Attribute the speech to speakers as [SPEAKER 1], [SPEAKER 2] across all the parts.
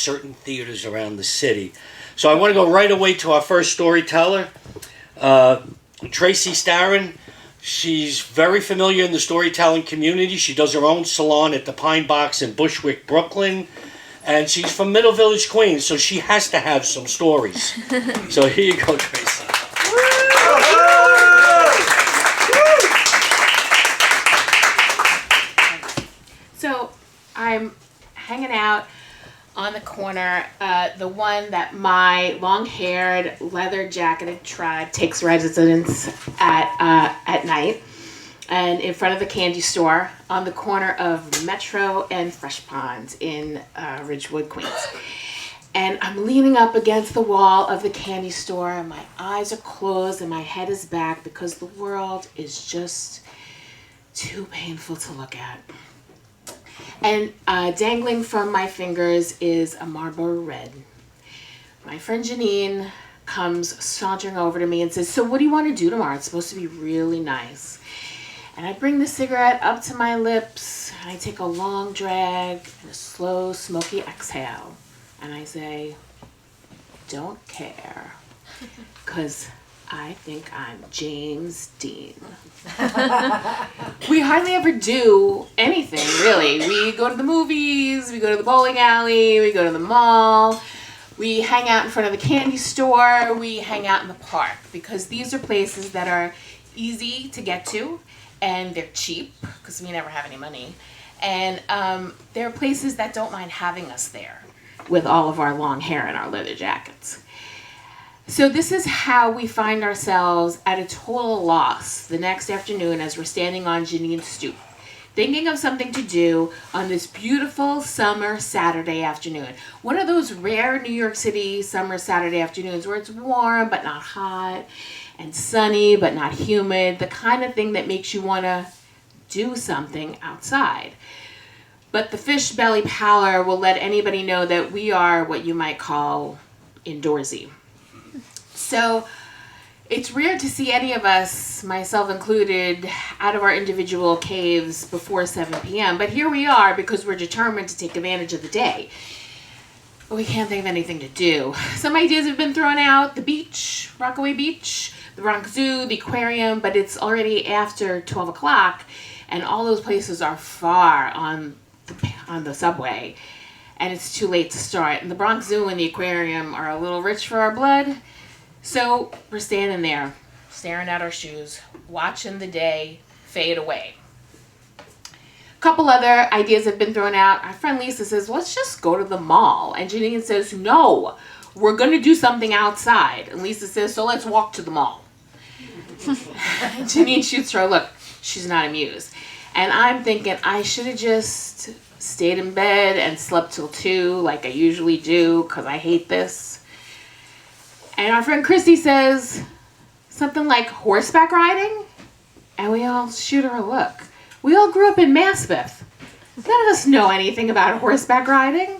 [SPEAKER 1] certain theaters around the city. So I want to go right away to our first storyteller, TRACY Starin. She's very familiar in the storytelling community. She does her own salon at the Pine Box in Bushwick, Brooklyn. And she's from Middle Village, Queens, so she has to have some stories. So here you go, TRACY.
[SPEAKER 2] So I'm hanging out on the corner, the one that my long-haired, leather-jacketed tribe takes residence at night, and in front of the candy store on the corner of Metro and Fresh Pond in Ridgewood, Queens. And I'm leaning up against the wall of the candy store, and my eyes are closed and my head is back because the world is just too painful to look at. And dangling from my fingers is a Marlboro Red. My friend Janine comes sauntering over to me and says, "So what do you want to do tomorrow? It's supposed to be really nice." And I bring the cigarette up to my lips, and I take a long drag and a slow, smoky exhale. And I say, "Don't care, because I think I'm James Dean." We hardly ever do anything, really. We go to the movies, we go to the bowling alley, we go to the mall, we hang out in front of the candy store, we hang out in the park, because these are places that are easy to get to, and they're cheap, because we never have any money. And they're places that don't mind having us there with all of our long hair and our leather jackets. So this is how we find ourselves at a total loss the next afternoon as we're standing on Janine's stoop, thinking of something to do on this beautiful summer Saturday afternoon. One of those rare New York City summer Saturday afternoons where it's warm but not hot, and sunny but not humid, the kind of thing that makes you want to do something outside. But the fish belly pallor will let anybody know that we are what you might call indoorsy. So it's rare to see any of us, myself included, out of our individual caves before 7 p.m. But here we are because we're determined to take advantage of the day. But we can't think of anything to do. Some ideas have been thrown out: the beach, Rockaway Beach, the Bronx Zoo, the aquarium, but it's already after 12 o'clock, and all those places are far on the subway, and it's too late to start. And the Bronx Zoo and the aquarium are a little rich for our blood. So we're standing there, staring at our shoes, watching the day fade away. A couple other ideas have been thrown out. Our friend Lisa says, "Let's just go to the mall." And Janine says, "No, we're going to do something outside." And Lisa says, "So let's walk to the mall." Janine shoots her a look. She's not amused. And I'm thinking I should have just stayed in bed and slept till 2 like I usually do, because I hate this. And our friend Christy says something like horseback riding, and we all shoot her a look. We all grew up in Maspeth. None of us know anything about horseback riding.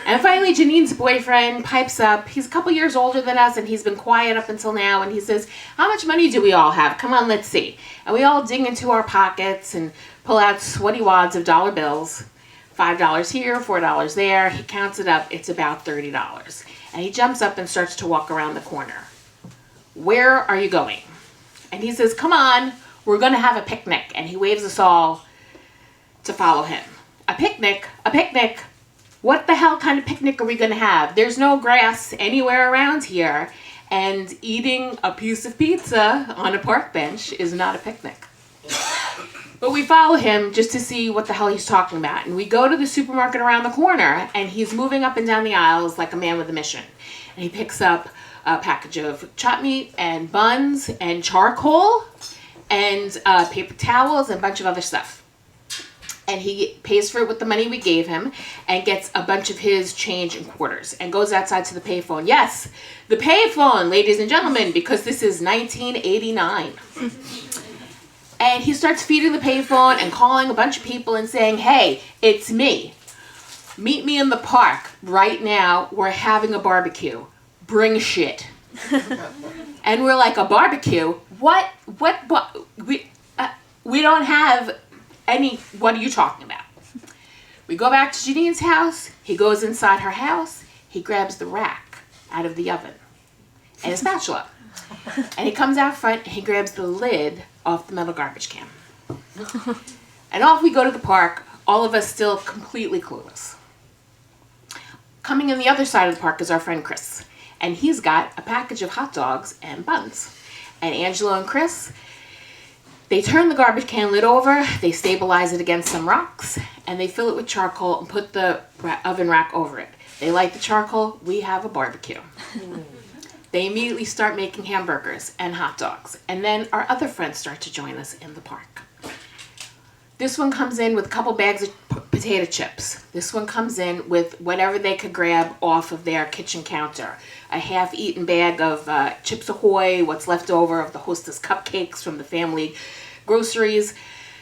[SPEAKER 2] And finally, Janine's boyfriend pipes up. He's a couple years older than us, and he's been quiet up until now, and he says, "How much money do we all have? Come on, let's see." And we all dig into our pockets and pull out sweaty wads of dollar bills. $5 here, $4 there. He counts it up. It's about $30. And he jumps up and starts to walk around the corner. "Where are you going?" And he says, "Come on, we're going to have a picnic." And he waves us all to follow him. A picnic? A picnic? What the hell kind of picnic are we going to have? There's no grass anywhere around here. And eating a piece of pizza on a park bench is not a picnic. But we follow him just to see what the hell he's talking about. And we go to the supermarket around the corner, and he's moving up and down the aisles like a man with a mission. And he picks up a package of chopped meat and buns and charcoal and paper towels and a bunch of other stuff. And he pays for it with the money we gave him and gets a bunch of his change in quarters and goes outside to the payphone. Yes, the payphone, ladies and gentlemen, because this is 1989. And he starts feeding the payphone and calling a bunch of people and saying, "Hey, it's me. Meet me in the park right now. We're having a barbecue. Bring shit." And we're like, "A barbecue? What? We don't have any. What are you talking about?" We We go back to Janine's house. He goes inside her house. He grabs the rack out of the oven and a spatula. And he comes out front and he grabs the lid off the metal garbage can. And off we go to the park, all of us still completely clueless. Coming in the other side of the park is our friend Chris. And he's got a package of hot dogs and buns. And Angelo and Chris, they turn the garbage can lid over, they stabilize it against some rocks, and they fill it with charcoal and put the oven rack over it. They light the charcoal, we have a barbecue. They immediately start making hamburgers and hot dogs. And then our other friends start to join us in the park. This one comes in with a couple bags of potato chips. This one comes in with whatever they could grab off of their kitchen counter. A half-eaten bag of Chips Ahoy, what's left over of the Hostess cupcakes from the family groceries.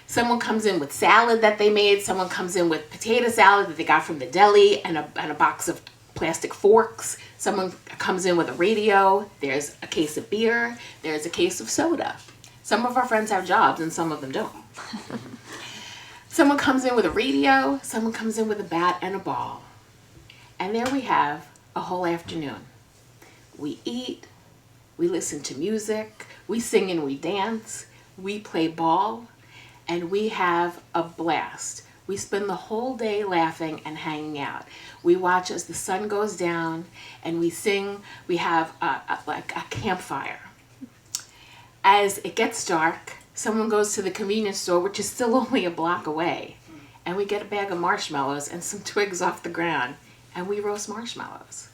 [SPEAKER 2] Someone comes in with salad that they made. Someone comes in with potato salad that they got from the deli and a box of plastic forks. Someone comes in with a radio. There's a case of beer. There's a case of soda. Some of our friends have jobs and some of them don't. Someone comes in with a radio. Someone comes in with a bat and a ball. And there we have a whole afternoon. We eat. We listen to music. We sing and we dance. We play ball. And we have a blast. We spend the whole day laughing and hanging out. We watch as the sun goes down and we sing. We have like a campfire. As it gets dark, someone goes to the convenience store, which is still only a block away, and we get a bag of marshmallows and some twigs off the ground, and we roast marshmallows.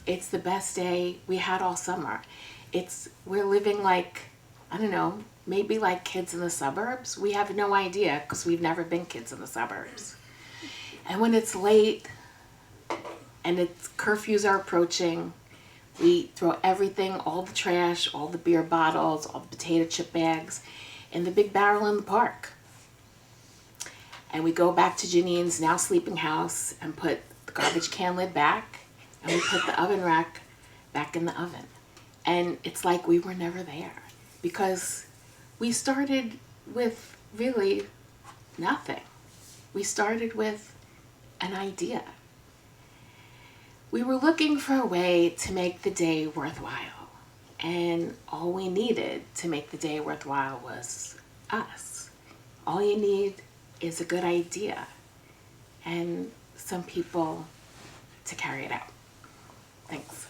[SPEAKER 2] It's the best day we had all summer. We're living like, I don't know, maybe like kids in the suburbs. We have no idea because we've never been kids in the suburbs. And when it's late and curfews are approaching, we throw everything, all the trash, all the beer bottles, all the potato chip bags in the big barrel in the park. And we go back to Janine's now sleeping house and put the garbage can lid back and we put the oven rack back in the oven. And it's like we were never there because we started with really nothing. We started with an idea. We were looking for a way to make the day worthwhile. And all we needed to make the day worthwhile was us. All you need is a good idea and some people to carry it out. Thanks.